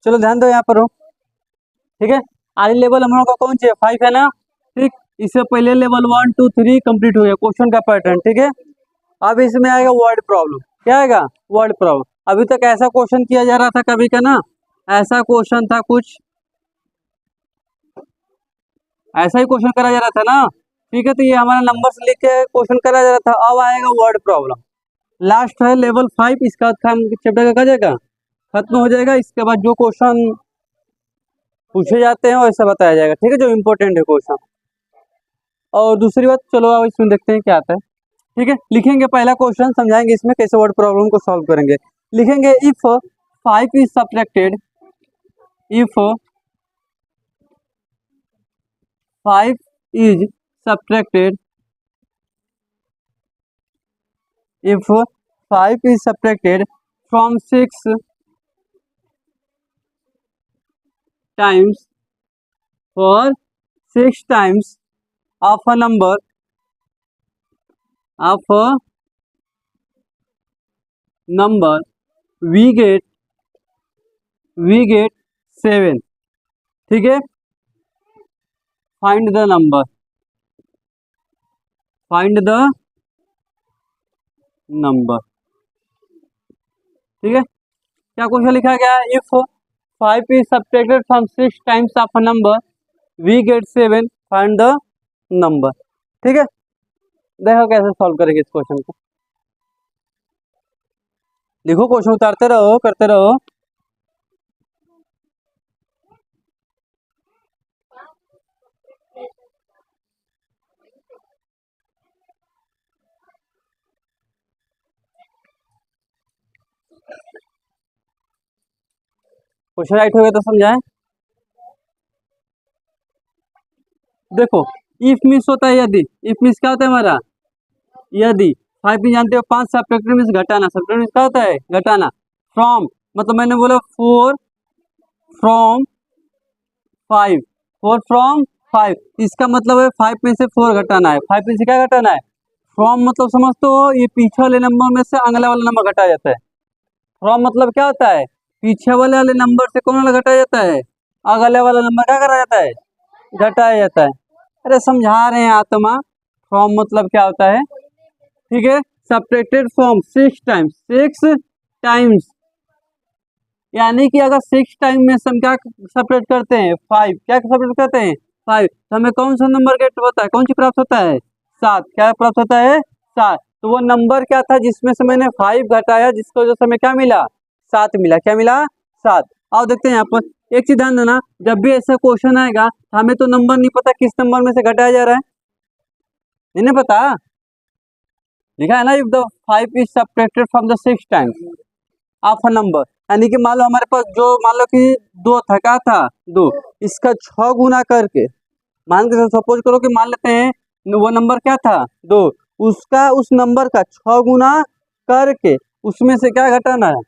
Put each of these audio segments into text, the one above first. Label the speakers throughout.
Speaker 1: चलो ध्यान दो यहाँ पर हो, ठीक है। आई लेवल हम लोग का कौन चाहिए 5 है ना, ठीक। इससे पहले लेवल 1 2 3 कंप्लीट हो गया क्वेश्चन का पैटर्न, ठीक है। अब इसमें आएगा वर्ड प्रॉब्लम। क्या आएगा? Word problem. अभी तक ऐसा क्वेश्चन किया जा रहा था कभी का ना, ऐसा क्वेश्चन था कुछ, ऐसा ही क्वेश्चन करा जा रहा था ना, ठीक है। तो ये हमारा नंबर्स लिख के क्वेश्चन करा जा रहा था। अब आएगा वर्ड प्रॉब्लम, लास्ट है लेवल 5। इसका चैप्टर का जाएगा खत्म हो जाएगा। इसके बाद जो क्वेश्चन पूछे जाते हैं वैसा बताया जाएगा, ठीक है, जो इम्पोर्टेंट है क्वेश्चन। और दूसरी बात, चलो अब इसमें देखते हैं क्या आता है, ठीक है। लिखेंगे पहला क्वेश्चन, समझाएंगे इसमें कैसे वर्ड प्रॉब्लम को सॉल्व करेंगे। लिखेंगे if 5 is subtracted, if 5 is subtracted, if 5 is subtracted from 6 times, for 6 times of a number, we get 7, ठीक है। Find the number, find the number, ठीक है। क्या क्वेश्चन लिखा गया है? If 5 is subtracted from 6 times of a number, we get 7, find the number, ठीक है। देखो कैसे सॉल्व करेंगे इस क्वेश्चन को। लिखो, क्वेश्चन उतारते रहो, करते रहो। क्वेश्चन राइट हो गया तो समझाएं। देखो, इफ मीन्स होता है यदि, इफ मीन्स क्या होता है हमारा? यदि। 5 भी जानते हो, 5 सब्ट्रैक्टेड मीन्स घटाना, सब्ट्रैक्टेड मीन्स क्या होता है? घटाना। फ्रॉम मतलब मैंने बोला 4 फ्रॉम 5, 4 फ्रॉम 5, इसका मतलब है 5 में से 4 घटाना है। 5 में से क्या घटाना है? फ्रॉम मतलब समझते हो, ये पीछे वाले नंबर में से अगला वाला नंबर घटाया जाता है। फ्रॉम मतलब क्या होता है? पीछे वाले नंबर से कौन वाला घटाया जाता है? अगले वाला नंबर क्या करा जाता है? घटाया जाता है। अरे समझा रहे हैं आत्मा। फ्रॉम मतलब क्या होता है, ठीक है। सब्ट्रैक्टेड फ्रॉम 6 टाइम्स, 6 टाइम्स, यानी कि अगर 6 टाइम में से हम क्या सब्ट्रैक्ट करते हैं? 5। क्या सब्ट्रैक्ट करते हैं? 5। तो हमें कौन सा नंबर गेट होता है? कौन सी प्राप्त होता है? 7। क्या प्राप्त होता है? 7। तो वो नंबर क्या था जिसमें से मैंने 5 घटाया, जिसकी वजह से हमें क्या मिला? 7 मिला। क्या मिला? 7। आओ देखते हैं यहाँ पर, एक चीज ध्यान देना, जब भी ऐसा क्वेश्चन आएगा हमें तो नंबर नहीं पता किस नंबर में से घटाया जा रहा है, नहीं पता। लिखा है ना, if the 5 is subtracted from the 6 times of a number, यानी कि मान लो हमारे पास जो, मान लो कि 2 था, क्या था? 2, इसका 6 गुना करके, मान के सपोज करो कि मान लेते हैं वो नंबर क्या था? 2, उसका उस नंबर का 6 गुना करके उसमें से क्या घटाना है?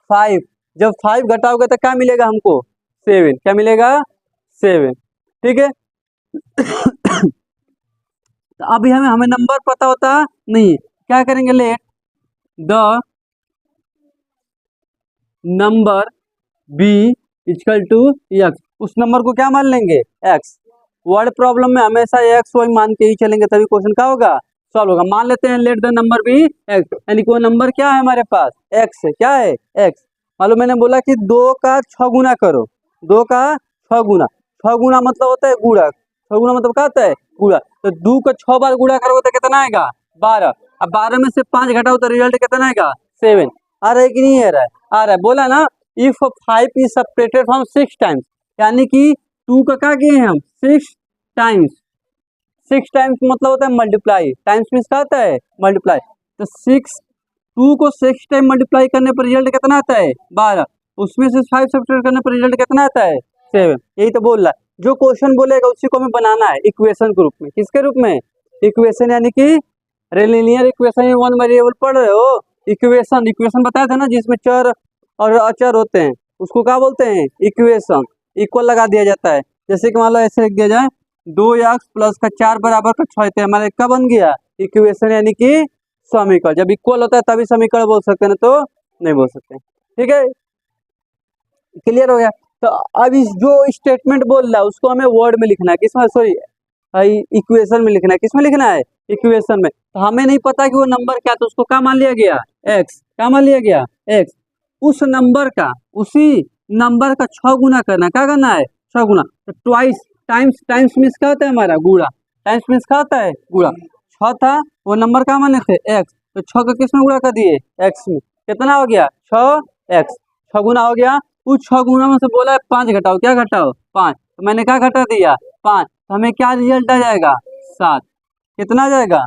Speaker 1: 5। जब 5 घटाओगे तो क्या मिलेगा हमको? 7। क्या मिलेगा? 7, ठीक है। तो अभी हमें नंबर पता होता नहीं, क्या करेंगे? Let the number be equal to x, उस नंबर को क्या मान लेंगे? एक्स। वर्ड प्रॉब्लम में हमेशा एक्स वाई मान के ही चलेंगे, तभी क्वेश्चन क्या होगा? सॉल्व होगा। मान लेते हैं let the number be x, यानी कि वो नंबर क्या है हमारे पास? एक्स है। क्या है? एक्स। मालूम मैंने बोला कि 2 का 6 गुना करो, 2 का 6 गुना, 6 गुना मतलब होता है गुणा, 6 गुना मतलब क्या होता है? गुणा। तो 2 का 6 बार गुणा करोगे तो कितना आएगा? 12। अब 12 में से 5 घटाओ तो रिजल्ट कितना आएगा? 7। आ रहा है कि नहीं आ रहा है? आ रहा है। बोला ना, if 5 is subtracted from 6 times, यानी कि 2 का क्या किए हैं हम? 6 टाइम्स। 6 टाइम्स मतलब होता है मल्टीप्लाई, टाइम्स मीन्स क्या होता है? मल्टीप्लाई। तो 6, 2 को 6 टाइम मल्टीप्लाई करने पर रिजल्ट कितना आता है? 12। उसमें से 5 सब्ट्रैक्ट करने पर रिजल्ट कितना आता है? 7। यही तो बोल रहा है। जो क्वेश्चन बोलेगा उसी को हमें बनाना है इक्वेशन के रूप में। किसके रूप में? इक्वेशन, यानी कि लीनियर इक्वेशन। 1 वेरिएबल पढ़ रहे हो? इक्वेशन, इक्वेशन बताया था ना, जिसमें चर और अचर होते हैं, उसको क्या बोलते हैं? इक्वेशन। इक्वल लगा दिया जाता है। जैसे कि मान लो ऐसे लिख दिया जाए, 2x प्लस का 4 बराबर का 6, तो हमारा क्या बन गया? इक्वेशन, यानी कि समीकरण। जब इक्वल होता है तभी समीकरण बोल सकते हैं, तो नहीं बोल सकते। ठीक है, क्लियर हो गया। तो अब इस जो स्टेटमेंट बोल रहा है उसको हमें वर्ड में लिखना है, किसमें, सॉरी इक्वेशन में लिखना है। किसमें लिखना है? इक्वेशन में। तो हमें नहीं पता कि वो नंबर क्या, तो उसको क्या मान लिया गया? एक्स। क्या मान लिया गया? एक्स। उस नंबर का, उसी नंबर का 6 गुना करना है। क्या करना है? 6 गुना। तो ट्वाइस, टाइम्स, टाइम्स मीन्स क्या होता है हमारा? गुणा। टाइम्स मीन्स क्या होता है? गुणा। 6 था, वो नंबर क्या माने थे? एक्स। तो 6 का किस में गुणा कर दिए? एक्स में। कितना हो गया? 6x। 6 गुना हो गया। उस 6 गुना में से बोला है 5 घटाओ। क्या घटाओ? 5। तो मैंने क्या घटा दिया? 5। तो हमें क्या रिजल्ट आ जाएगा? 7। कितना आ जाएगा?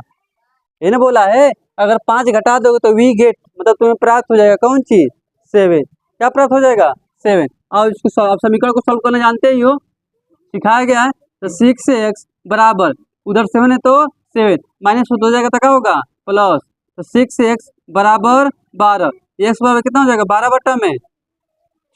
Speaker 1: ये ना बोला है अगर 5 घटा दोगे तो वी गेट, मतलब तुम्हें प्राप्त हो जाएगा कौन चीज? 7। क्या प्राप्त हो जाएगा? 7। और इसको आप समीकरण को सॉल्व करना जानते ही हो, सिखाया गया है। तो 6x बराबर, उधर 7 है तो 7 माइनस हो जाएगा, तो क्या होगा? प्लस। तो 6x बराबर 12। एक्स बराबर कितना हो जाएगा? 12 बटा में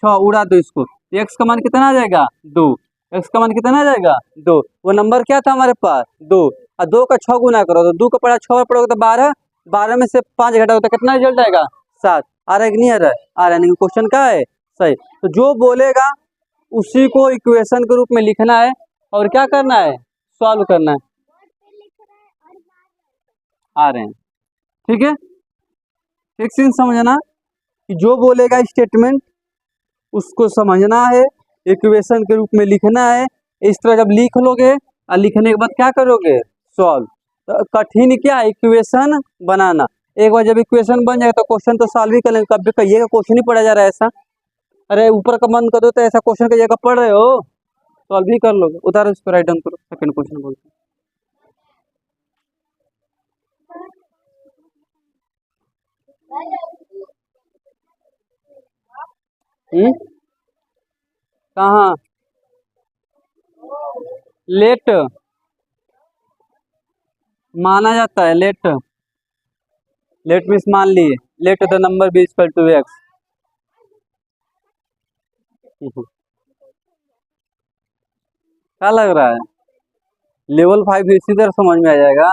Speaker 1: 6, उड़ा दो इसको। एक्स का मान कितना आ जाएगा? 2। एक्स का मान कितना आ जाएगा? 2। वो नंबर क्या था हमारे पास? 2। और 2 का 6 गुना करो तो 2 का पड़ा 6 पड़ोगे तो 12। 12 में से 5 घटाओ तो कितना रिजल्ट आएगा? 7। आ रहा है कि नहीं आ रहा है? आ रहा है। नहीं, क्वेश्चन क्या है? सही। तो जो बोलेगा उसी को इक्वेशन के रूप में लिखना है और क्या करना है? सॉल्व करना है। आ रहे हैं, ठीक है। एक चीज समझना कि जो बोलेगा स्टेटमेंट उसको समझना है, इक्वेशन के रूप में लिखना है। इस तरह जब लिख लोगे और लिखने के बाद क्या करोगे? सॉल्व। तो कठिन क्या है? इक्वेशन बनाना। एक बार जब इक्वेशन बन जाए तो क्वेश्चन तो सॉल्व ही कर लेंगे। कभी कहिएगा क्वेश्चन ही पढ़ा जा रहा है ऐसा, अरे ऊपर का बंद कर दो तो ऐसा क्वेश्चन की जगह पढ़ रहे हो, सॉल्व ही कर लोगे। उतारो इसको, राइट डाउन करो, सेकंड क्वेश्चन बोलते हैं। कहाँ? लेट माना जाता है, लेट। लेट मीन्स मान लिए, let the number be equal to x. क्या लग रहा है? लेवल 5 इसी तरह समझ में आ जाएगा।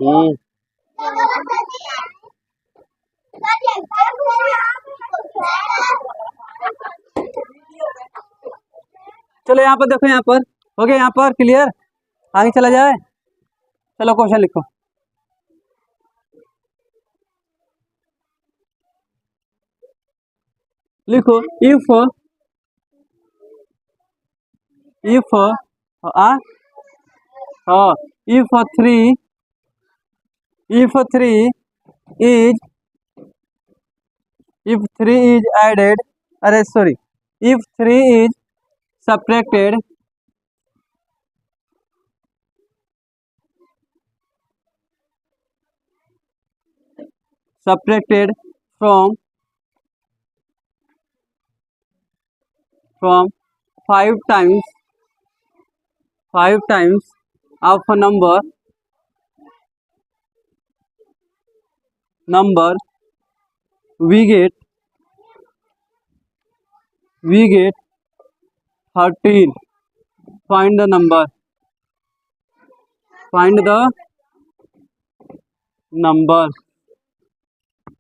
Speaker 1: हम्म। चलो यहाँ पर देखो, यहाँ पर हो गया, यहाँ पर क्लियर। आगे चला जाए, चलो क्वेश्चन लिखो। लिखो if uh if 3 is if 3 is added, अरे sorry, if 3 is subtracted from 5 times of a number we get 13. Find the number. Find the number.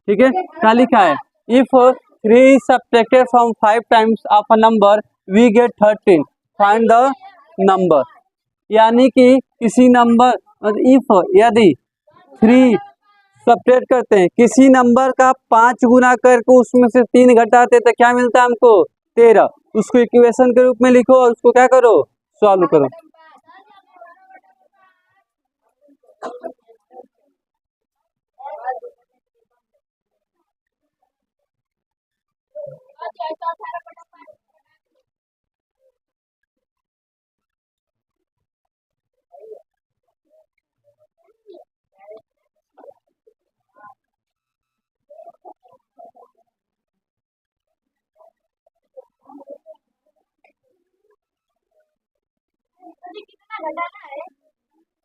Speaker 1: ठीक है, क्या लिखा है? If 3 is subtracted from 5 times of a number we get 13. Find the number. यानी कि किसी number, if यदि 3 subtract करते हैं किसी नंबर का 5 गुना करके उसमें से 3 घटाते तो क्या मिलता है हमको? 13। उसको इक्वेशन के रूप में लिखो और उसको क्या करो? सॉल्व करो।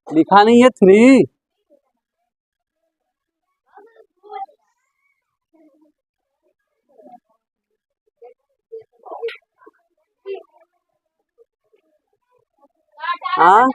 Speaker 1: लिखा नहीं है 3। हाँ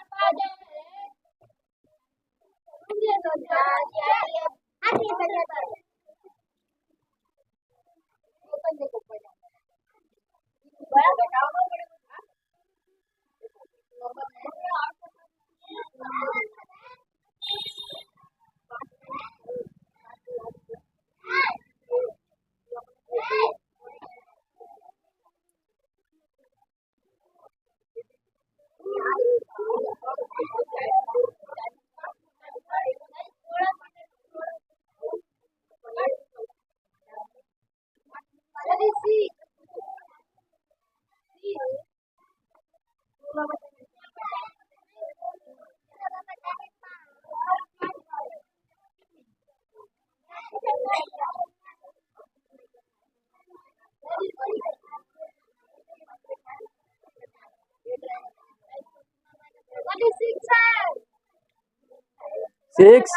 Speaker 1: सिक्स।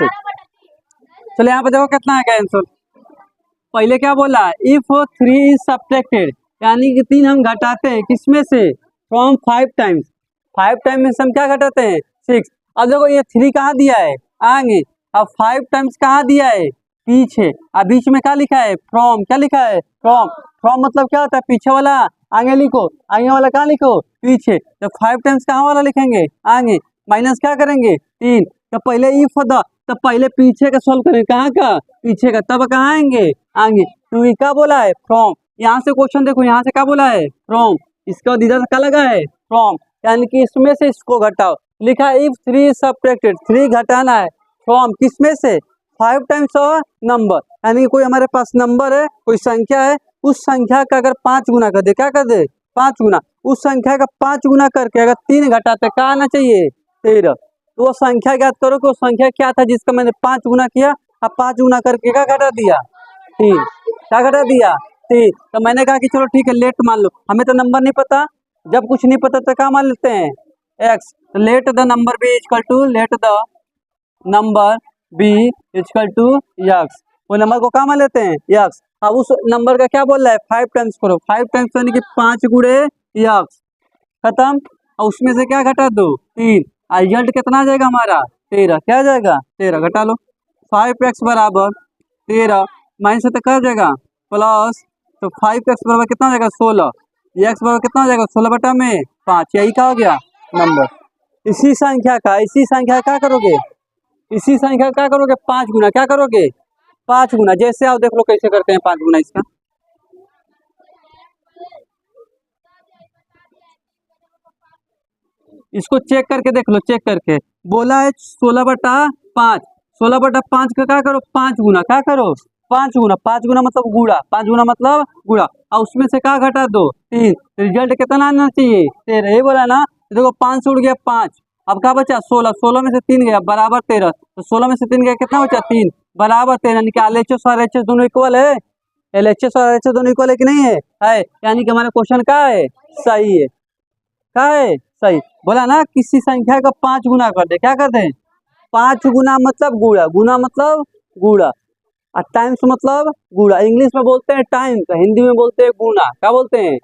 Speaker 1: चलो यहाँ पे देखो कितना है का आंसर। पहले क्या बोला, इफ 3 इज सब्ट्रैक्टेड, यानी कि 3 हम घटाते हैं किसमें से, फ्रॉम 5 टाइम्स। 5 टाइम में से हम क्या घटाते हैं, 6। अब देखो ये 3 कहाँ दिया है, आगे। अब 5 टाइम्स कहाँ दिया है, पीछे। अब बीच में क्या लिखा है, फ्रॉम। क्या लिखा है, फ्रॉम। फ्रॉम मतलब क्या होता है, पीछे वाला आगे लिखो, आगे वाला कहाँ लिखो, पीछे। तो 5 टाइम्स कहाँ वाला लिखेंगे, आगे। माइनस क्या करेंगे, 3। तो पहले इफ द, तो पहले पीछे का सॉल्व करेंगे, कहाँ का, पीछे का। तब कहाँ आएंगे, आगे। क्योंकि क्या बोला है, फ्रॉम। यहाँ से क्वेश्चन देखो, यहाँ से क्या बोला है, फ्रॉम। इसका बाद इधर क्या लगा है, फ्रॉम, यानी कि इसमें से इसको घटाओ। लिखा है इफ 3 इज सब्ट्रैक्टेड, 3 घटाना है फ्रॉम किसमें से, 5 टाइम्स ऑफ नंबर। यानी कि कोई हमारे पास नंबर है, कोई संख्या है, उस संख्या का अगर 5 गुना कर दे, क्या कर दे, 5 गुना। उस संख्या का 5 गुना करके अगर 3 घटाते, क्या आना चाहिए, 13। तो वो संख्या याद करो कि वो संख्या क्या था जिसका मैंने 5 गुना किया। अब 5 गुना करके क्या घटा दिया, 3। क्या घटा दिया, 3। तो मैंने कहा कि चलो ठीक है, लेट मान लो, हमें तो नंबर नहीं पता। जब कुछ नहीं पता तो क्या मान लेते हैं, एक्स। तो let the number be equal to, let the number be equal to x. वो नंबर को क्या मान लेते हैं, यक्स। अब उस नंबर का क्या बोल रहा है, 5 टाइम्स करो। 5 टाइम्स यानी कि 5 गुणे यक्स, खत्म। और उसमें से क्या घटा दो, 3। रिजल्ट कितना आ जाएगा हमारा, 13। क्या आ जाएगा, 13। घटा लो, 5x बराबर 13, माइनस से तो क्या हो जाएगा, प्लस। तो 5x बराबर कितना हो जाएगा, 16। x बराबर कितना हो जाएगा, 16 बटा में 5। यही क्या हो गया नंबर। इसी संख्या का, इसी संख्या क्या करोगे, इसी संख्या क्या करोगे, 5 गुना। क्या करोगे, 5 गुना। जैसे आप देख लो कैसे करते हैं 5 गुना इसका। इसको चेक करके देख लो, चेक करके। बोला है 16/5, 16/5 का क्या करो, 5 गुना। क्या करो, 5 गुना। 5 गुना मतलब गुड़ा, 5 गुना मतलब गुड़ा। और उसमें से क्या घटा दो, 3। रिजल्ट कितना आना चाहिए, 13। यही बोला ना। देखो 5 से उड़ गया 5, अब क्या बचा, 16। 16 में से 3 गया, बराबर 13। तो 16 में से 3 गया, कितना बचा, 3, बराबर 13। यानी कि LHS और RHS दोनों इक्वल है। LHS और RHS दोनों इक्वल है कि नहीं है, यानी कि हमारा क्वेश्चन क्या है, सही है। क्या है, सही। बोला ना किसी संख्या का 5 गुना कर दे, क्या कर दे, 5 गुना मतलब गुड़ा, गुना मतलब गुड़ा, और टाइम्स मतलब गुड़ा। इंग्लिश में बोलते हैं टाइम्स, हिंदी में बोलते हैं गुना। क्या बोलते हैं,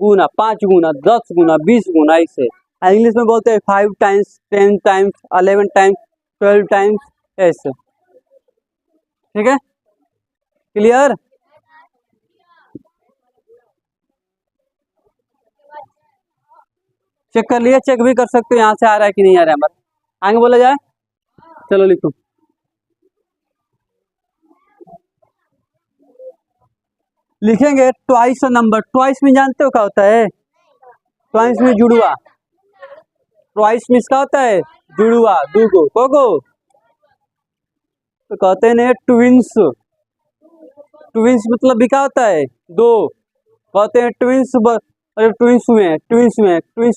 Speaker 1: गुना। 5 गुना, 10 गुना, 20 गुना, ऐसे। इंग्लिश में बोलते हैं 5 टाइम्स, 10 टाइम्स, 11 टाइम्स, 12 टाइम्स, ऐसे। ठीक है, क्लियर। चेक कर लिया, चेक भी कर सकते हो यहाँ से आ रहा है कि नहीं आ रहा है, बस आगे बोला जाए। चलो लिखो, लिखेंगे ट्वाइस नंबर। ट्वाइस में जानते हो क्या होता है, ट्वाइस में जुड़वा। ट्वाइस में इसका होता है जुड़वा, दूगो, कोगो। तो कहते हैं ट्विंस। ट्विंस मतलब भी क्या होता है, दो। कहते हैं ट्विंस, अरे ट्विंस हुए हैं, ट्विंस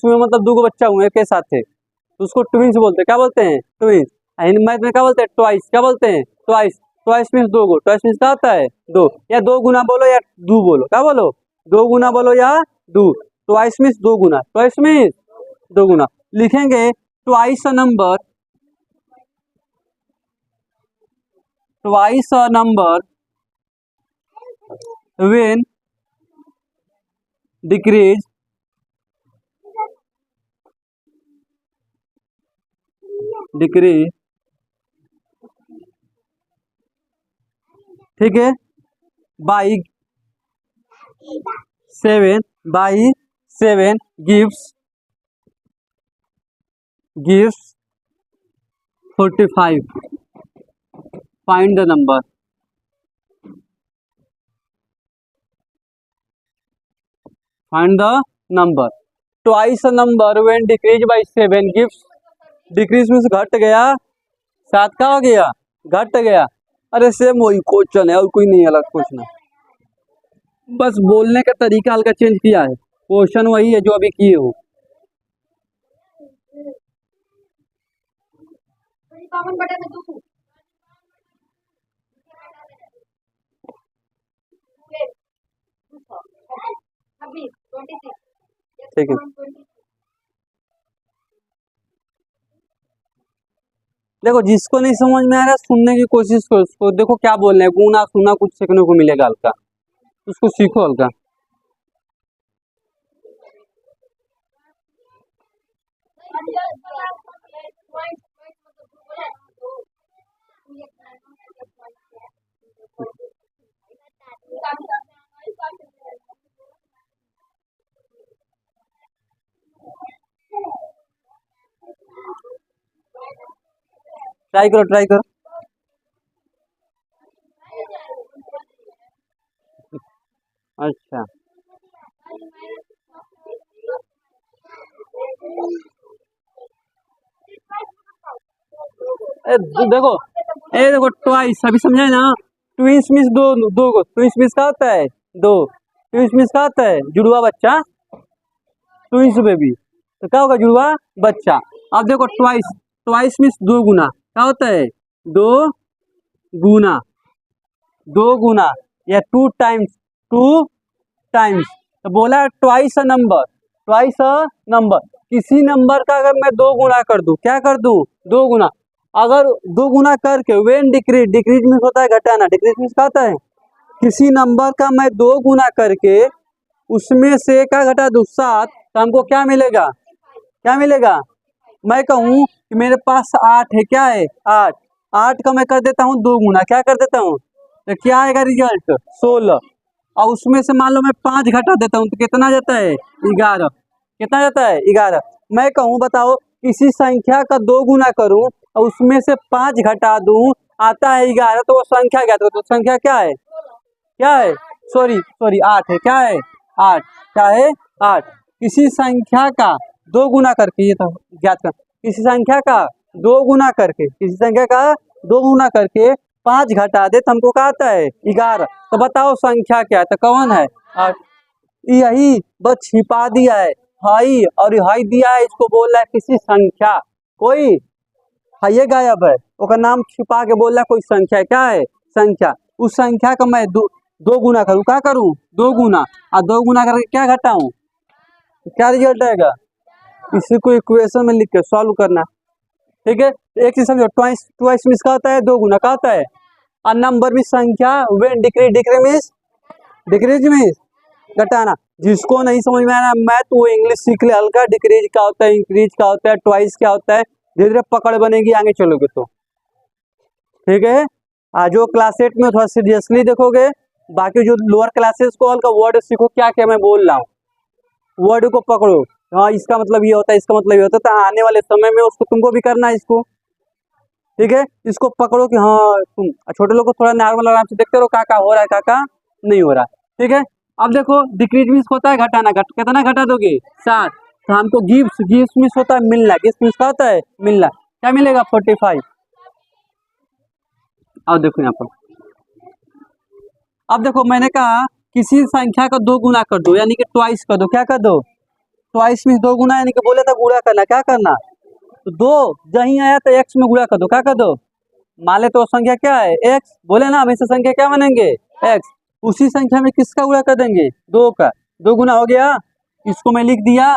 Speaker 1: हुए मतलब दो बच्चा हुए एक साथ थे, तो उसको ट्विंस बोलते हैं। क्या बोलते हैं? ट्विंस। हिंदी मैथ में क्या बोलते हैं? ट्वाइस। क्या बोलते हैं? ट्वाइस। ट्वाइस मीन्स दो गो। ट्वाइस मीन्स क्या होता है? दो, या दो गुना बोलो या दो बोलो। क्या बोलो? दो गुना बोलो या दो। ट्वाइस मीन्स दो गुना। ट्वाइस मीन्स दो गुना। लिखेंगे twice a number, twice a number when decrease ठीक है, by 7 gives 45. Find the number. Find the number. Twice a number when decreased by 7 gives, decrease means घट गया, 7 का हो गया, घट गया। अरे सेम वही क्वेश्चन है और कोई नहीं, अलग कुछ ना, बस बोलने का तरीका हल्का चेंज किया है, क्वेश्चन वही है जो अभी किए हो। ठीक है, देखो जिसको नहीं समझ में आ रहा है सुनने की कोशिश करो, उसको देखो क्या बोल रहे हैं, गुना सुना कुछ सीखने को मिलेगा हल्का, उसको सीखो हल्का। ट्राई करो, ट्राई करो। अच्छा, देखो, देखो ट्वाइस अभी समझाए ना, ट्विंस मीन्स दो, दो को ट्विंस मीन्स क्या होता है? दो। ट्विंस मीन्स क्या होता है? जुड़वा बच्चा, ट्विंस बेबी, तो क्या होगा? जुड़वा बच्चा। अब देखो ट्वाइस, ट्वाइस मीन्स दो गुना, क्या होता है? दो गुना, दो गुना या टू टाइम्स, टू टाइम्स। तो बोला twice a number, twice a number, किसी नंबर का अगर मैं दो गुना कर दूं, क्या कर दूं? दो गुना। अगर दो गुना करके वेन डिक्रीज, डिक्रीज मीन्स होता है घटाना, डिक्रीज मीन्स क्या होता है? किसी नंबर का मैं दो गुना करके उसमें से क्या घटा दूं? 7, तो हमको क्या मिलेगा? क्या मिलेगा? मैं कहूँ कि मेरे पास 8 है, क्या है? 8, 8 का मैं कर देता हूँ दो गुना, क्या कर देता हूँ? तो क्या आएगा रिजल्ट? 16। और उसमें से मान लो मैं 5 घटा देता हूँ तो कितना जाता है? 11। कितना जाता है? 11। मैं कहूँ बताओ, किसी संख्या का दो गुना करूँ और उसमें से 5 घटा दूं, आता है 11, तो वो संख्या क्या? तो संख्या क्या है? क्या है? सॉरी सॉरी, 8 है, क्या है? 8, क्या है? 8। किसी संख्या का दो गुना करके, ये तो ज्ञात कर, किसी संख्या का दो गुना करके, किसी संख्या का दो गुना करके 5 घटा दे तो हमको क्या आता है? 11। तो बताओ संख्या क्या है? तो कौन है? 8। यही बस छिपा दिया है, हाई और हाई दिया है, इसको बोल रहा है किसी संख्या, कोई है ये गायब है, उसका नाम छिपा के बोल रहा है कोई संख्या, क्या है? संख्या। उस संख्या का मैं दो गुना करूँ, क्या करूँ? दो गुना, और दो गुना करके क्या घटाऊं? तो क्या रिजल्ट आएगा? इसी को इक्वेशन में लिख के सॉल्व करना। ठीक है, एक चीज समझो, ट्वाइस, ट्वाइस मीन्स क्या होता है? दो गुना। क्या होता है? और नंबर में संख्या, when decrease, decrease means, decrease means घटाना। जिसको नहीं समझ में आ रहा मैं तो वो इंग्लिश सीख ले हल्का, डिक्रीज क्या होता है, इंक्रीज क्या होता है, ट्वाइस क्या होता है, धीरे धीरे पकड़ बनेगी, आगे चलोगे तो। ठीक है, आज जो क्लास 8 में थोड़ा सीरियसली देखोगे, बाकी जो लोअर क्लासेस को हल्का वर्ड सीखो, क्या क्या मैं बोल रहा हूँ, वर्ड को पकड़ो, हाँ इसका मतलब ये होता है, इसका मतलब ये होता है, तो आने वाले समय में उसको तुमको भी करना है इसको। ठीक है, इसको पकड़ो कि हाँ तुम, छोटे लोग को थोड़ा नॉर्मल आराम से देखते रहो, क्या क्या हो रहा है, क्या क्या नहीं हो रहा है। ठीक है, अब देखो डिक्रीज मीन्स होता है घटाना, कितना घटा दोगे? 7। तो हमको गिव्स, गिव्स मीन्स होता है मिलना, गिव्स मीन्स क्या होता है? मिलना। क्या मिलेगा? 45। अब देखो यहाँ पर, अब देखो मैंने कहा किसी संख्या का 2 गुना कर दो, यानी कि ट्वाइस कर दो। क्या कर दो? ट्वाइस मीन्स 2 गुना, यानी कि बोले था गुणा करना। क्या करना? तो 2 जहीं आया तो एक्स में गुणा कर दो। क्या कर दो? मान ले तो संख्या क्या है? एक्स। बोले ना हमेशा संख्या क्या बनेंगे? एक्स। उसी संख्या में किसका गुणा कर देंगे? 2 का। 2 गुना हो गया, इसको मैं लिख दिया।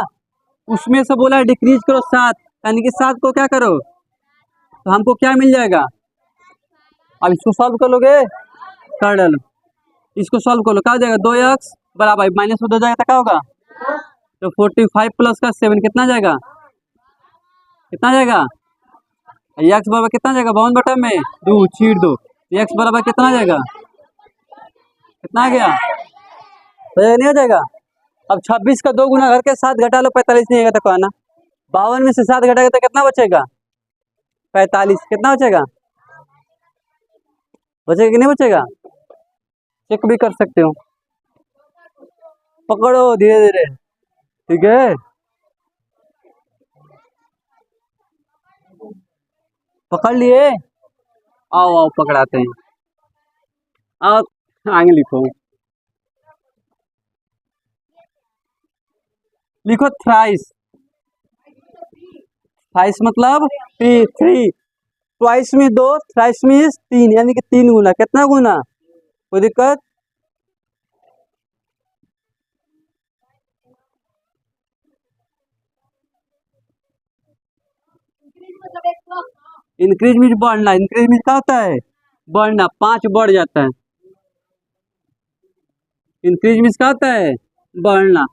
Speaker 1: उसमें से बोला है डिक्रीज करो 7, यानी कि 7 को क्या करो, तो हमको क्या मिल जाएगा? अब इसको सॉल्व कर लोगे, कर डालो। इसको सॉल्व कर लो, क्या हो जाएगा? 2x बराबर माइनस में 2 जाएगा तो क्या होगा? तो 45 प्लस का 7 कितना जाएगा? कितना जाएगा? एक्स बराबर कितना जाएगा? 52 में 2 छीट दो, एक्स बराबर कितना जाएगा? कितना आ गया? तो ये नहीं हो जाएगा। अब 26 का 2 गुना करके 7 घटा लो, 45 नहीं आएगा तो कहना। 52 में से 7 घटाएगा तो कितना बचेगा? 45। कितना बचेगा? बचेगा कि नहीं बचेगा? चेक भी कर सकते हो, पकड़ो धीरे धीरे। ठीक है, पकड़ लिए? आओ आओ पकड़ाते हैं। आओ आगे लिखो, लिखो थ्राइस। थ्राइस मतलब 3। ट्वाइस में 2, थ्राइस में 3, यानी कि 3 गुना। कितना गुना? कोई दिक्कत? इंक्रीज मीन्स बढ़ना। इंक्रीज मीन्स क्या होता है? बढ़ना। 5 बढ़ जाता है। इंक्रीज मीन्स क्या होता है? बढ़ना।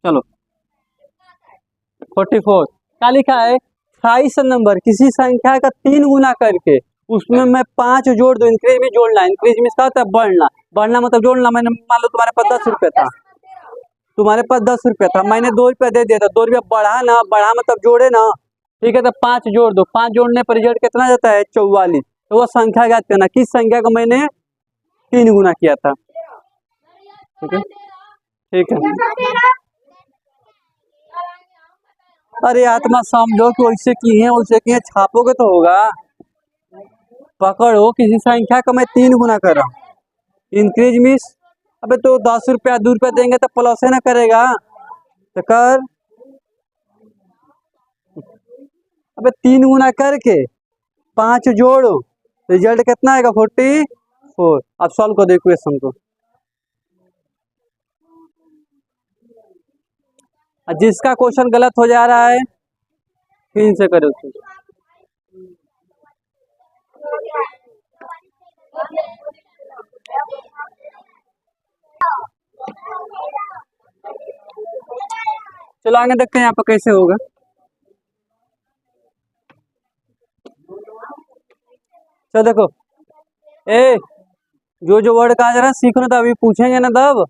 Speaker 1: चलो 44 क्या लिखा है? 28 नंबर किसी संख्या का 3 गुना करके उसमें मैं 5 जोड़ दो। इंक्रीज में जोड़ना। इंक्रीज मीन्स क्या होता है? बढ़ना। बढ़ना मतलब जोड़ना। मैंने मान लो तुम्हारे पास 10 रुपये था, तुम्हारे पास 10 रुपये था, मैंने 2 रुपया दे दिया था। 2 रुपया बढ़ा ना, बढ़ा मतलब जोड़े ना। ठीक है, तो 5 जोड़ दो। 5 जोड़ने पर रिजल्ट कितना जाता है? 44। तो वो संख्या ज्ञात करना, किस संख्या को मैंने 3 गुना किया था। ठीक है, ठीक है। अरे आत्मा समझो कि वैसे किए वैसे किए, छापोगे तो होगा। पकड़ो, किसी संख्या का मैं 3 गुना कर रहा हूँ। इंक्रीज मीन्स, अबे तो 10 रुपया 2 रुपया देंगे तो प्लस है ना करेगा, तो कर। अबे 3 गुना करके 5 जोड़ो, रिजल्ट कितना आएगा? 44। अब सॉल्व कर दो इक्वेशन को। जिसका क्वेश्चन गलत हो जा रहा है फिर से करो उसको। चलो आगे देखते हैं यहाँ पर कैसे होगा। चलो देखो, ए जो जो वर्ड कहा जा रहा है सीखो ना, तो अभी पूछेंगे ना तब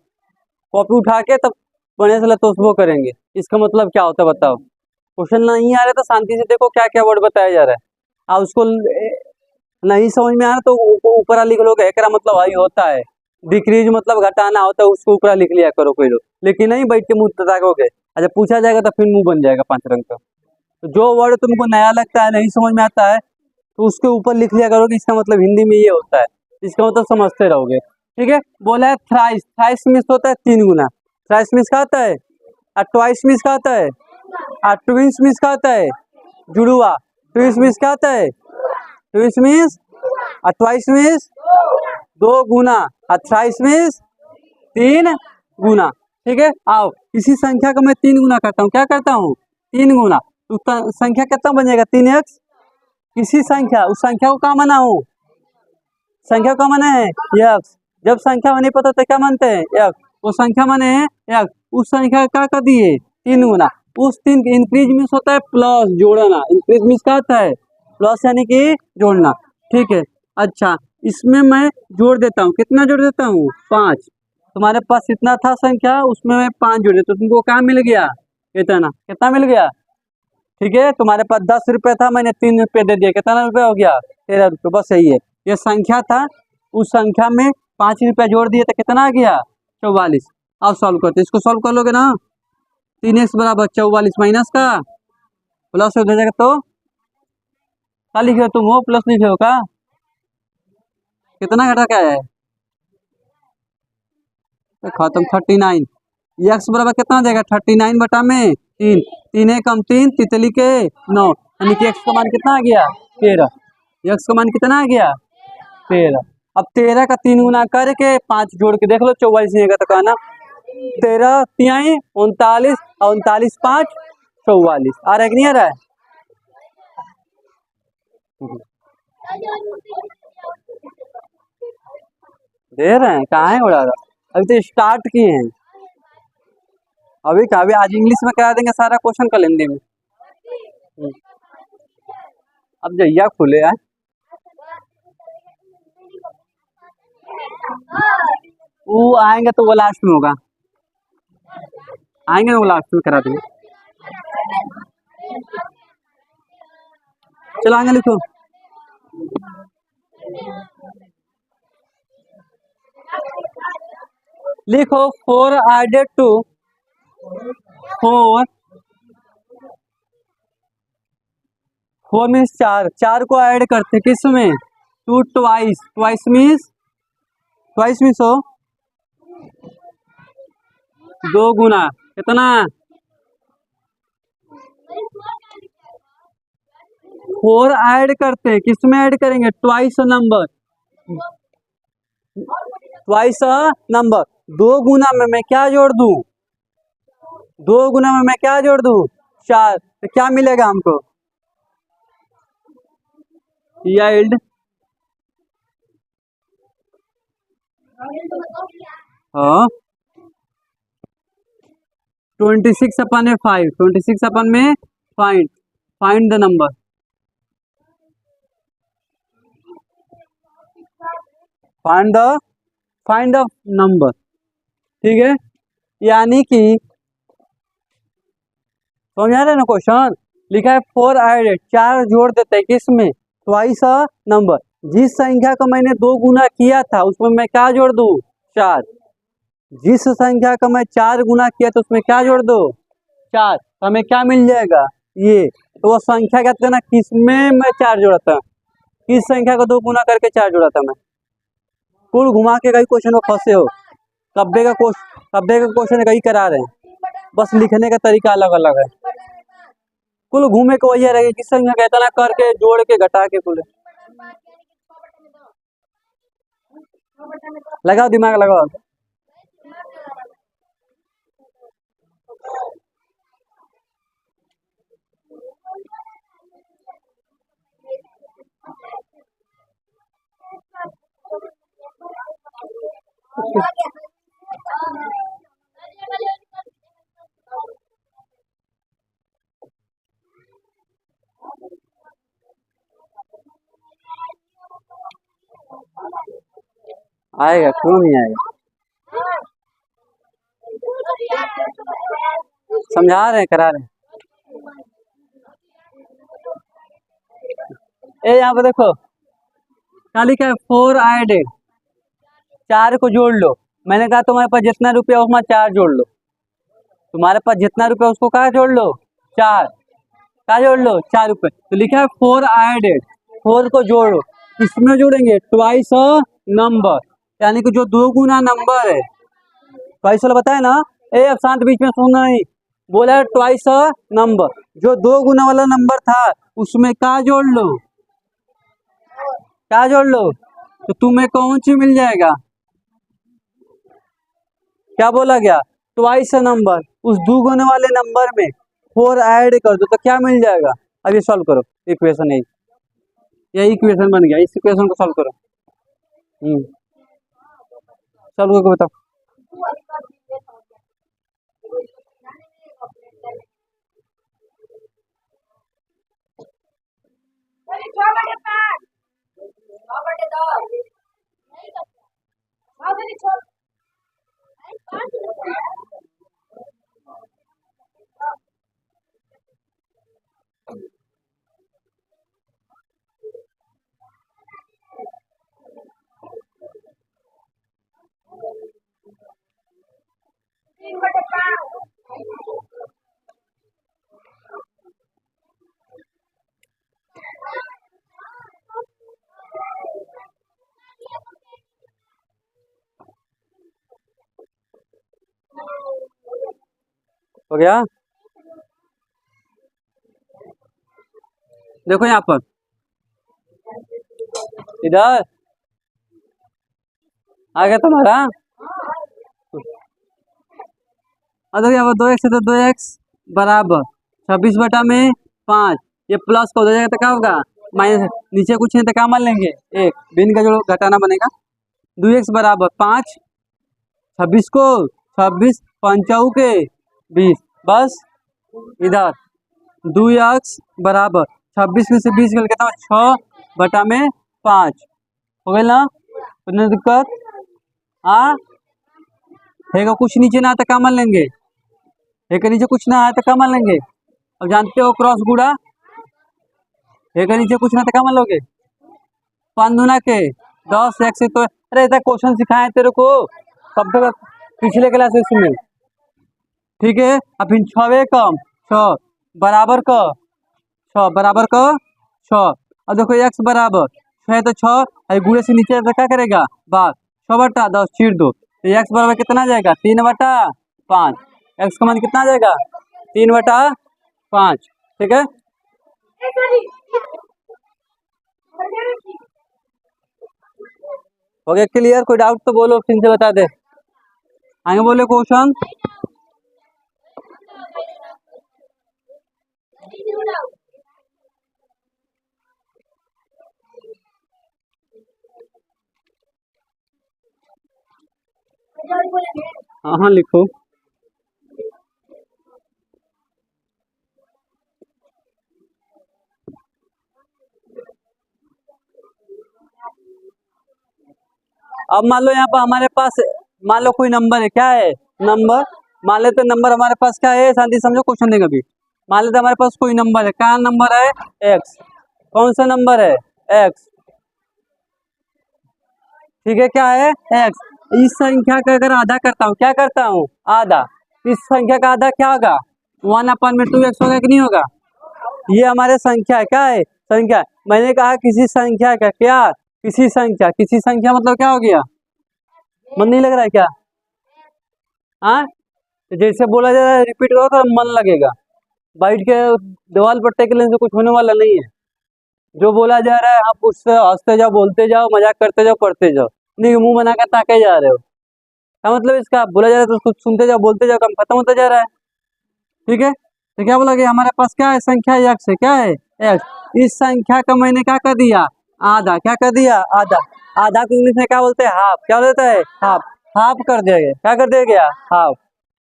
Speaker 1: कॉपी उठा के तब बढ़िया से लतोसबो करेंगे। इसका मतलब क्या होता है बताओ। क्वेश्चन नहीं आ रहा तो शांति से देखो क्या क्या वर्ड बताया जा रहा है। और उसको नहीं समझ में आ रहा तो ऊपर लिख लोगे, एकरा मतलब वही होता है। डिक्रीज मतलब घटाना होता है, उसको ऊपर लिख लिया करो कोई लोग, लेकिन नहीं बैठ के मुंह तताकोगे। अच्छा पूछा जाएगा तो फिर मुंह बन जाएगा 5 रंग का। तो जो वर्ड तुमको नया लगता है, नहीं समझ में आता है, तो उसके ऊपर लिख लिया करो कि इसका मतलब हिंदी में ये होता है। इसका मतलब समझते रहोगे। ठीक है, बोला है थ्राइस। थ्राइस मीन्स होता है 3 गुना। थ्राइस मीन्स का होता है, और ट्वाइस मीन्स का होता है, और ट्विंस मीन्स का होता है जुड़ुआ। ट्विंस मीन्स क्या होता है? ट्विंस मीन्स, और ट्वाइस मीन्स 2 गुना, और थ्राइस मीन्स 3 गुना। ठीक है, आओ इसी संख्या का मैं 3 गुना करता हूँ। क्या करता हूँ? 3 गुना। तो संख्या कितना बन जाएगा? 3x। किसी संख्या, उस संख्या को क्या माना हूँ? संख्या का माने है एक्स। जब संख्या नहीं पता तो क्या मानते हैं? एक्स। वो संख्या माने है एक्स, उस संख्या का क्या कर दिए? 3 गुना। उस 3 इंक्रीज मीन्स होता है प्लस, जोड़ना। इंक्रीज मीन्स क्या होता है? प्लस यानी कि जोड़ना। ठीक है, अच्छा इसमें मैं जोड़ देता हूँ। कितना जोड़ देता हूँ? 5। तुम्हारे पास इतना था संख्या, उसमें मैं 5 जोड़ देता हूँ, तुमको क्या मिल गया? इतना। कितना मिल गया? ठीक है, तुम्हारे पास 10 रुपये था, मैंने 3 रुपये दे दिया, कितना रुपये हो गया? 13 रुपये। बस यही है, ये संख्या था, उस संख्या में 5 रुपया जोड़ दिए तो कितना आ गया? 44। अब सॉल्व करते, इसको सॉल्व कर लोगे ना। 3x बराबर 44 माइनस का प्लस हो जाएगा, तो क्या लिखे हो तुम? हो प्लस लिखे हो का? कितना घटा क्या है? तो खत्म 39। एक्स बराबर कितना हो जाएगा 39 बटा में 3, 3 एकम 3, तितली के 9, यानी कि एक्स का मान कितना आ गया 13। एक्स का मान कितना आ गया 13। अब 13 का 3 गुना करके 5 जोड़ के देख लो 44 नहीं तो कहना 13 तिहाई 39 और 39 5 44 आ रहा है कि नहीं आ रहा है। दे रहे हैं कहाँ है उड़ा रहा, अभी तो स्टार्ट किए हैं। अभी क्या अभी आज इंग्लिश में करा देंगे सारा क्वेश्चन कल हिंदी में। अब जहिया खुले है वो आएंगे तो वो लास्ट में होगा, आएंगे वो लास्ट में करा देंगे। चलो आगे लिखो। लिखो 4 एडेड टू 4, 4 मीन्स 4, 4 को ऐड करते किस में 2 ट्वाइस, ट्वाइस मीन्स हो 2 गुना कितना 4 ऐड करते हैं किस में ऐड करेंगे ट्वाइस नंबर, ट्वाइस नंबर 2 गुना में मैं क्या जोड़ दूं 2 गुना में मैं क्या जोड़ दूं 4, तो क्या मिलेगा हमको यील्ड हाँ 26 अपन में 5, 26 अपन में find the number, find the number, ठीक है। यानी कि समझा रहे ना क्वेश्चन, लिखा है 4 ऐडेड 4 जोड़ देते हैं किसमें ट्वाइस नंबर, जिस संख्या को मैंने 2 गुना किया था उसमें मैं क्या जोड़ दूं 4, जिस संख्या का मैं 4 गुना किया तो उसमें क्या जोड़ दो 4, तो हमें क्या मिल जाएगा ये, तो वो संख्या क्या ना किसमें मैं 4 जोड़ा था, किस संख्या को 2 गुना करके 4 जोड़ा था मैं, कुल घुमा के कई क्वेश्चन में फंसे हो, कब्बे का क्वेश्चन कहीं करा रहे हैं, बस लिखने का तरीका अलग अलग है, कुल घूमे को वही रहेगा किस संख्या कहता ना करके जोड़ के घटा के कुल लगाओ दिमाग लगाओ। आएगा क्यों नहीं आएगा, समझा रहे हैं करा रहे हैं। ए यहाँ पे देखो क्या लिखा है 4 ऐडेड 4 को जोड़ लो, मैंने कहा तुम्हारे पास जितना रुपया उसमें 4 जोड़ लो, तुम्हारे पास जितना रुपया उसको कहा जोड़ लो 4, क्या जोड़ लो 4 रुपये, तो लिखा है 4 ऐडेड 4 को जोड़ो, किसमें जोड़ेंगे ट्वाइस नंबर, यानी कि जो 2 गुना नंबर है, ट्वाइस वाला बताया ना, ए अब शांत बीच में सुनना नहीं, बोला है ट्वाइस नंबर, जो 2 गुना वाला नंबर था उसमें क्या जोड़ लो, क्या जोड़ लो, तो तुम्हें कौन सी मिल जाएगा, क्या बोला गया ट्वाइस नंबर, उस 2 गुना वाले नंबर में 4 ऐड कर दो तो क्या मिल जाएगा, अब ये सॉल्व करो इक्वेशन, ये इक्वेशन बन गया, इस इक्वेशन को सॉल्व करो, सॉल्व करके बताओ। हो गया। देखो यहाँ पर इधर आ गया तुम्हारा। और देखो यहाँ पर 2x है तो 2x बराबर 26/5। ये प्लस का हो जाएगा तो क्या होगा माइनस, नीचे कुछ नहीं तो क्या मान लेंगे एक, भिन्न का जो घटाना बनेगा। 2x बराबर 5, 26 को 26 पंचाऊ के 20, बस इधर 2x बराबर 26 में से 20 निकल कितना 6/5 हो गया ना। तो दिक्कत हाँ है, कुछ नीचे ना आता क्या मान लेंगे, एक नीचे कुछ ना आया तो क्या मान लेंगे। अब जानते हो क्रॉस गुड़ा, एक नीचे कुछ ना तो क्या मान लोगे 5 दूना के 10x। तो अरे ऐसा क्वेश्चन सिखाए तेरे को कब तक पिछले क्लासेस में, ठीक है। अब फिर 6 कम 6 बराबर का 6। और देखो x बराबर 6 तो 6 गुड़े से नीचे तो क्या करेगा बात 6/10 चीर दो, तो x बराबर कितना आ जाएगा 3/5। x का मान कितना आ जाएगा 3/5, ठीक है। हो गया क्लियर, कोई डाउट तो बोलो फिर से बता दे, आगे बोले क्वेश्चन। हाँ हाँ लिखो। अब मान लो यहाँ पर हमारे पास मान लो कोई नंबर है, क्या है नंबर, मान लेते नंबर हमारे पास क्या है, शांति समझो क्वेश्चन देगा अभी। मान लेते हमारे पास कोई नंबर है, क्या नंबर है x, कौन सा नंबर है x, ठीक है क्या है x। इस संख्या का अगर आधा करता हूँ, क्या करता हूँ आधा, इस संख्या का आधा क्या होगा 1/2x होगा कि नहीं होगा। ये हमारे संख्या है, क्या है संख्या, मैंने कहा किसी संख्या का क्या, किसी संख्या मतलब क्या हो गया, मन नहीं लग रहा है क्या, हाँ जैसे बोला जा रहा है रिपीट करो तो मन लगेगा, बैठ के दीवार पर टेक लेने से कुछ होने वाला नहीं है। जो बोला जा रहा है आप उससे हंसते जाओ, बोलते जाओ, मजाक करते जाओ, पढ़ते जाओ, नहीं मुंह बनाकर ताके जा रहे हो, क्या मतलब इसका, बोला जा रहा है तो कुछ सुनते जाओ बोलते जाओ, काम खत्म होता जा रहा है, ठीक है। तो क्या बोला गया हमारे पास क्या है संख्या x है, क्या है x। इस संख्या का मैंने क्या कर दिया आधा, क्या कर दिया आधा, आधा को इंग्लिश में क्या बोलते हैं हाफ, क्या बोलता है हाफ, हाफ कर दिया गया, क्या कर दिया गया हाफ,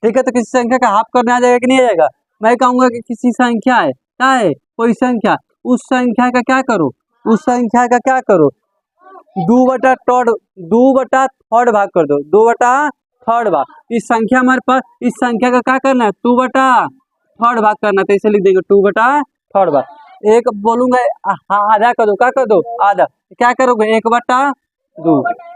Speaker 1: ठीक है। तो किसी संख्या का हाफ करने आ जाएगा कि नहीं आ जाएगा, मैं कहूंगा कि किसी संख्या है, क्या है कोई संख्या, उस संख्या का क्या करो, उस संख्या का क्या करो 2/3 भाग कर दो, 2/3 भाग। इस संख्या हमारे पास, इस संख्या का क्या करना है 2/3 भाग करना है, तो इसे लिख देंगे 2/3 भाग। एक बोलूंगा आधा कर दो, क्या कर दो आधा, क्या करोगे 1/2,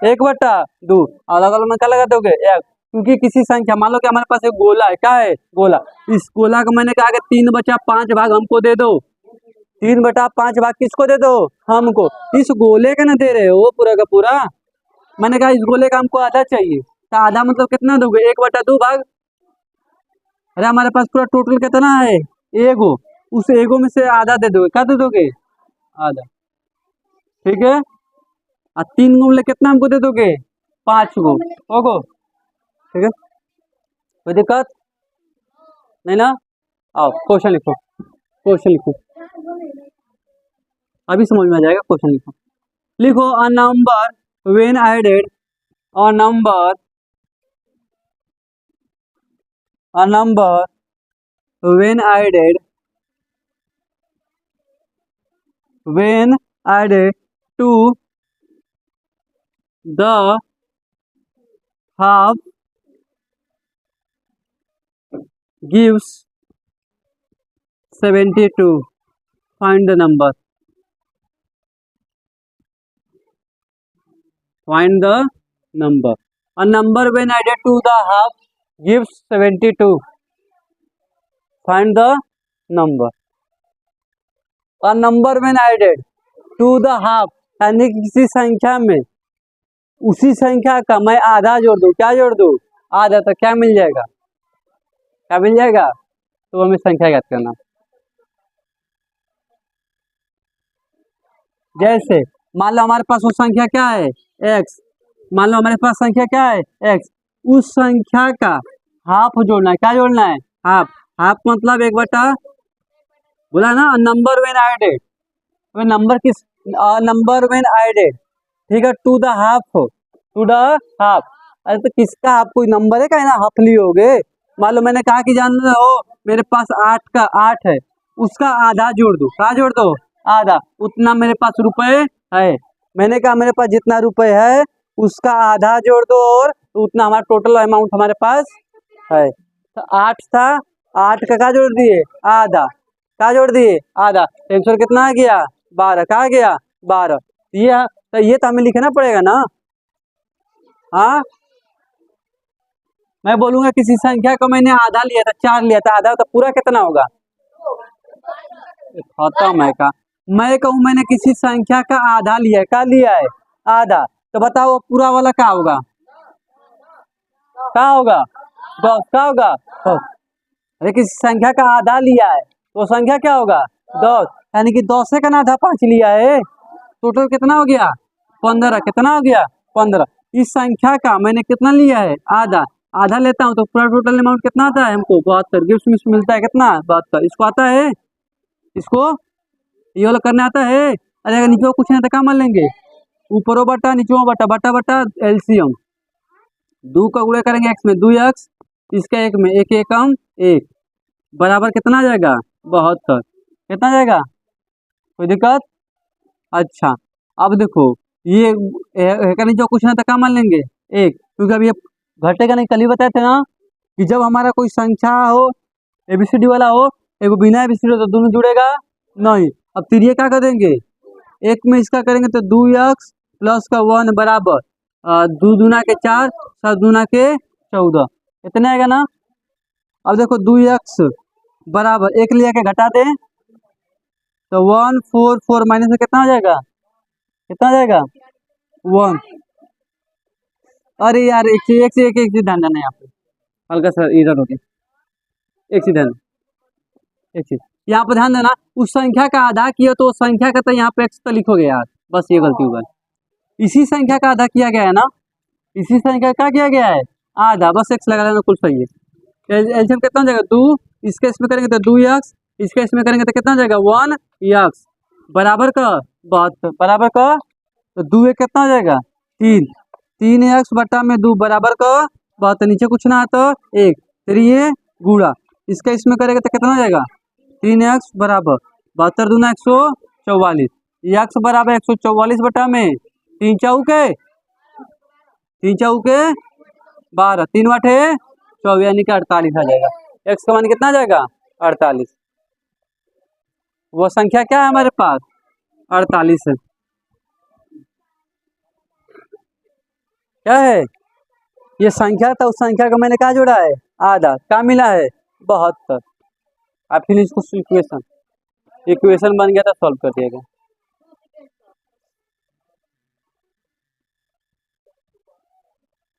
Speaker 1: 1/2 अलग अलग में क्या लगा दोगे एक, क्योंकि किसी संख्या मान लो कि हमारे पास एक गोला है, क्या है गोला, इस गोला का मैंने कहा कि 3/5 भाग हमको दे दो, 3/5 भाग किसको दे दो हमको, इस गोले का ना दे रहे हो पूरा का पूरा, मैंने कहा इस गोले का हमको आधा चाहिए, तो आधा मतलब कितना दोगे 1/2 भाग। अरे हमारे पास पूरा टोटल कितना है एगो, उस एगो में से आधा दे दोगे, क्या दे दोगे आधा, ठीक है। और 3 गुणले कितना हमको दे दोगे 5 गो होगो, ठीक है कोई दिक्कत नहीं ना। आओ क्वेश्चन लिखो, क्वेश्चन लिखो, अभी समझ में आ जाएगा, क्वेश्चन लिखो। लिखो a number when added, a number, a number when added, when added to the half gives 72, find the number, find the number, a number when added to the half gives 72, find the number। a number when added to the half यानी किसी संख्या में, उसी संख्या का मैं आधा जोड़ दूं, क्या जोड़ दूं आधा, तो क्या मिल जाएगा क्या मिल जाएगा? तो हमें संख्या ज्ञात करना। जैसे मान लो हमारे पास वो संख्या क्या है, x। मान लो हमारे पास संख्या क्या है, x। उस संख्या का हाफ जोड़ना है। क्या जोड़ना है? हाफ। हाफ मतलब एक बटा, बोला ना, नंबर व्हेन एडेड। नंबर किस, नंबर व्हेन एडेड, ठीक है, to the half, to the half. अरे तो किसका हाफ? कोई नंबर है क्या ना हाफ लियोगे? मान लो मैंने कहा कि जान हो मेरे पास 8 का 8 है, उसका आधा जोड़ दो। क्या जोड़ दो? आधा। उतना मेरे पास रुपए है। मैंने कहा मेरे पास जितना रुपए है उसका आधा जोड़ दो, और उतना हमारा टोटल अमाउंट हमारे पास है। तो 8 था, 8 का क्या जोड़ दिए? आधा। क्या जोड़ दिए? आधा। आंसर कितना आ गया? 12। कहा गया? 12। ये तो हमें लिखना पड़ेगा ना। हाँ, मैं बोलूंगा किसी संख्या को मैंने आधा लिया था, 4 लिया था, आधा तो पूरा कितना होगा? खत्म है का। मैं कहूँ मैंने किसी संख्या का आधा लिया है। क्या लिया है? आधा। तो बताओ पूरा वाला क्या होगा? क्या होगा? 10। क्या होगा? 10। अरे किसी संख्या का आधा लिया है तो संख्या क्या होगा? 10। यानी कि 10 से का ना आधा 5 लिया है। टोटल कितना हो गया? 15। कितना हो गया? 15। इस संख्या का मैंने कितना लिया है? आधा। आधा लेता हूँ तो पूरा टोटल अमाउंट कितना आता है हमको? 72। गिफ्ट में मिलता है कितना? 72। इसको आता है? इसको ये वाला करने आता है? अरे अगर नीचे कुछ नहीं तो क्या मान लेंगे? ऊपरों बटा नीचों बटा, बटा बटा एलसीएम। 2 का गुणा करेंगे x में, 2x। इसका 1 में, एक एकम 1, बराबर कितना आ जाएगा? 72। कितना आ जाएगा? कोई दिक्कत? अच्छा, अब देखो ये का नीचे कुछ नहीं तो क्या मान लेंगे? 1, क्योंकि अब ये घटेगा नहीं। कल ही बताए थे ना कि जब हमारा कोई संख्या हो, एबीसीडी वाला हो, एगो बिना एबीसीडी हो, तो दोनों जुड़ेगा नहीं। अब तिरिये क्या कर देंगे? 1 में इसका करेंगे तो 2x प्लस का 1 बराबर 2 दूना के 4, 7 दूना के 14। इतने आएगा ना। अब देखो 2x बराबर 1 लिया के घटा दें तो 144 माइनस में कितना आ जाएगा? कितना आ जाएगा? 1। अरे यार एक चीज ध्यान देना, यहाँ पे हल्का सा इधर हो गया। एक चीज ध्यान, एक चीज यहाँ पर ध्यान देना। उस संख्या का आधा किया तो उस संख्या का तो यहाँ पे x तो लिखोगे यार, बस ये गलती हुआ है। इसी संख्या का आधा किया गया है ना, इसी संख्या का क्या किया गया है? आधा। बस x लगा लेना, कुछ सही है। एलसीएम कितना हो जाएगा? 2। इसके इसमें करेंगे तो 2x, इसके इसमें करेंगे तो कितना हो जाएगा? 1x बराबर का 72। बराबर का तो 2 एक कितना हो जाएगा? 3। 3x बटा में 2 बराबर का 72। नीचे कुछ ना है तो 1। फिर ये गुणा, इसका इसमें करेगा तो कितना हो जाएगा? 3x बराबर 72 दूना 144। x बराबर 144 बटा में 3 चौके 12, 3 बटे 24, यानी कि 48 आ जाएगा। x का मान कितना आ जाएगा? 48। वो संख्या क्या है हमारे पास? 48 है। क्या है? ये संख्या था, उस संख्या का मैंने क्या जोड़ा है? आधा। क्या मिला है? 72। अब फिर इसको इक्वेशन, इक्वेशन बन गया था, सॉल्व कर दिया गया।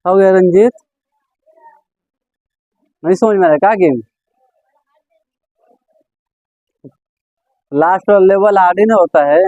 Speaker 1: हो गया रंजीत? नहीं समझ में आया क्या गेम? लास्ट लेवल हार्ड ही ना होता है।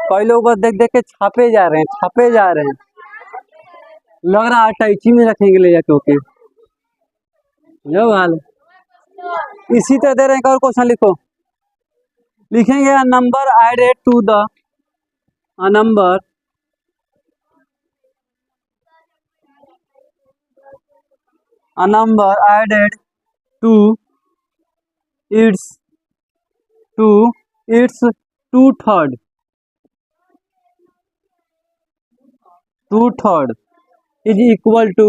Speaker 1: कई लोग बस देख देख के छापे जा रहे हैं, छापे जा रहे हैं। लग रहा है टैची में रखेंगे ले जाके। ओके, जो हाल इसी तरह दे रहे हैं। और क्वेश्चन लिखो, लिखेंगे a number added to the, a number added to its, to its 2/3, 2/3 is equal to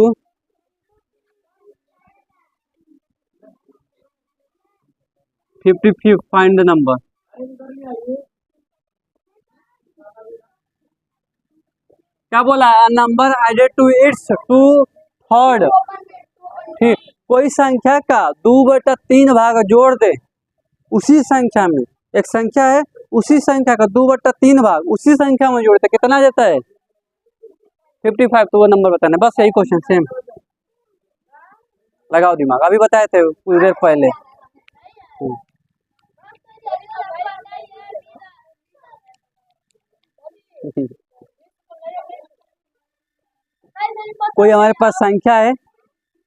Speaker 1: 55। Find the number. क्या बोला? Number added to its 2/3। ठीक, कोई संख्या का 2/3 भाग जोड़ दे उसी संख्या में, एक संख्या है उसी संख्या का 2/3 भाग उसी संख्या में जोड़ते कितना देता है? 55। तो वो नंबर बताना है, बस यही क्वेश्चन सेम। लगाओ दिमाग, अभी बताए थे कुछ देर पहले। कोई हमारे पास संख्या है,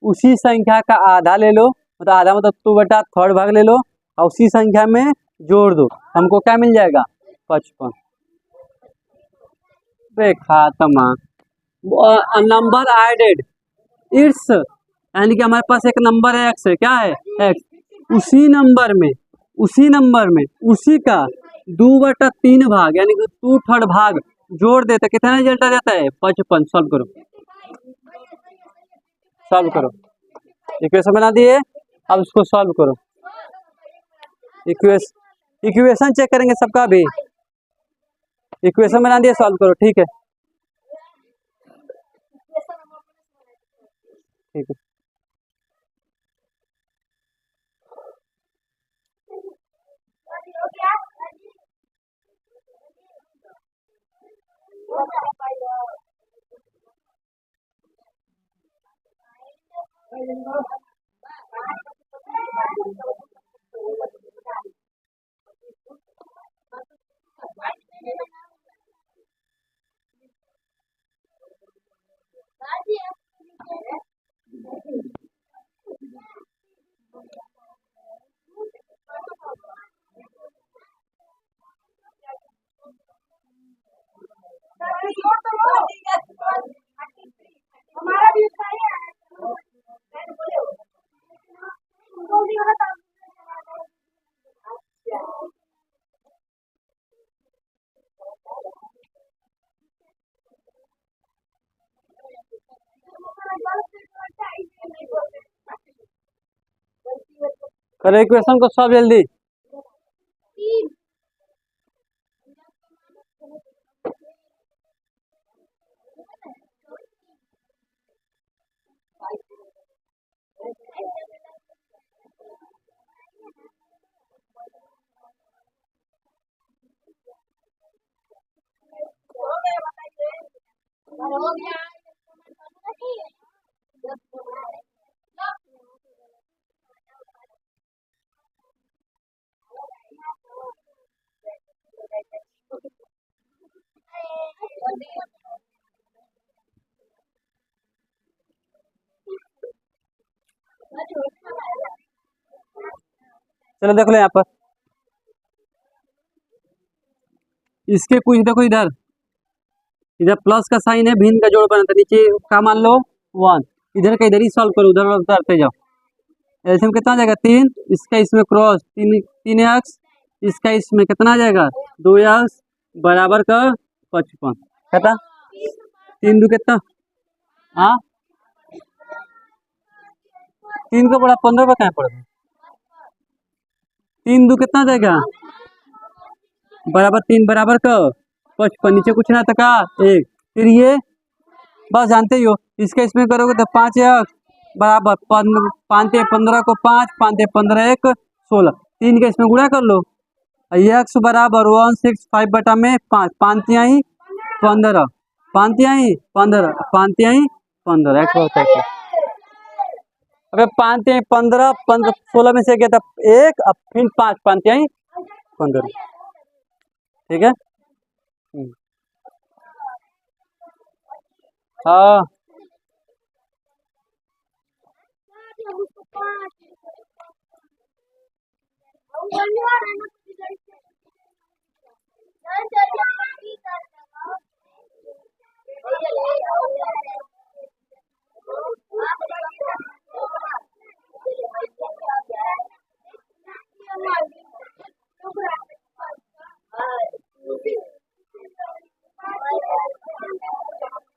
Speaker 1: उसी संख्या का आधा ले लो, मतलब आधा मतलब 2/3 भाग ले लो और उसी संख्या में जोड़ दो, हमको क्या मिल जाएगा? 55। खात्मा नंबर एडेड इट्स, यानी कि हमारे पास एक नंबर है एक्स है, क्या है? एक्स। उसी नंबर में उसी का 2/3 भाग यानी कि 2/3 भाग जोड़ देते कितना रिजल्ट आ जाता है? 55। सॉल्व करो, सॉल्व करो। इक्वेशन बना दिए, अब इसको सॉल्व करो। इक्वेशन चेक करेंगे सबका भी। इक्वेशन बना दिए, सॉल्व करो। ठीक है, ठीक है। करो इक्वेशन को सॉल्व जल्दी। चलो देख लो यहाँ पर, इसके कुछ देखो, इधर इधर प्लस का साइन है, भिन्न का जोड़ बना था, नीचे का मान लो 1, इधर का इधर ही सॉल्व करो, उधर उतरते जाओ। एलसीएम कितना आ जाएगा? 3, इसका इसमें क्रॉस 3x, इसका इसमें कितना आ जाएगा? 2x बराबर का 55। कहता 3 2 कितना? हाँ, 3 का बड़ा 15 का कहाँ पड़ेगा? 3 2 कितना जाएगा? बराबर 3 बराबर का 55, नीचे कुछ ना था का 1। फिर ये बस जानते ही हो, इसका इसमें करोगे तो 5x बराबर 5 15 को 5, 5 15 1 16, 3 के इसमें गुणा कर लो। x बराबर 165 में 5, 5 तिहाई 15, 5 तिहाई 15, 5 तिहाई 15 x होता है। अबे 5 तिहाई 15, 15 16 में से गया था 1, अब फिर 5, 5 तिहाई 15। ठीक है। हाँ,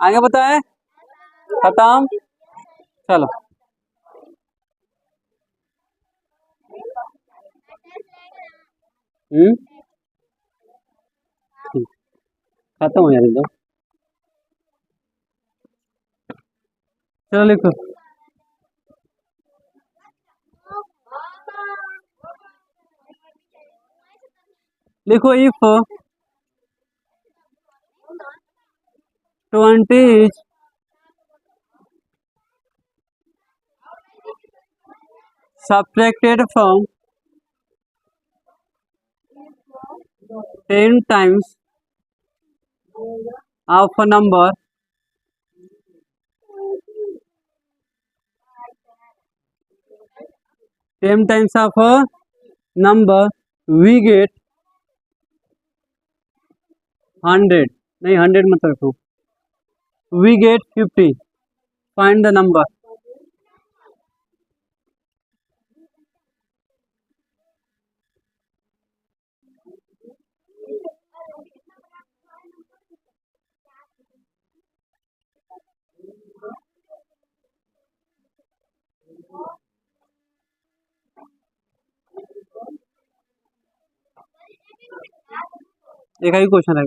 Speaker 1: आगे बताए, खत्म। चलो हम्म खत्म हो जाए तो चलो लिखो। लिखो if 20 is subtracted from 10 times of a number, 10 times of a number, we get 100, नहीं 100 मत रखो, we get 50, find the number। एक ही क्वेश्चन है।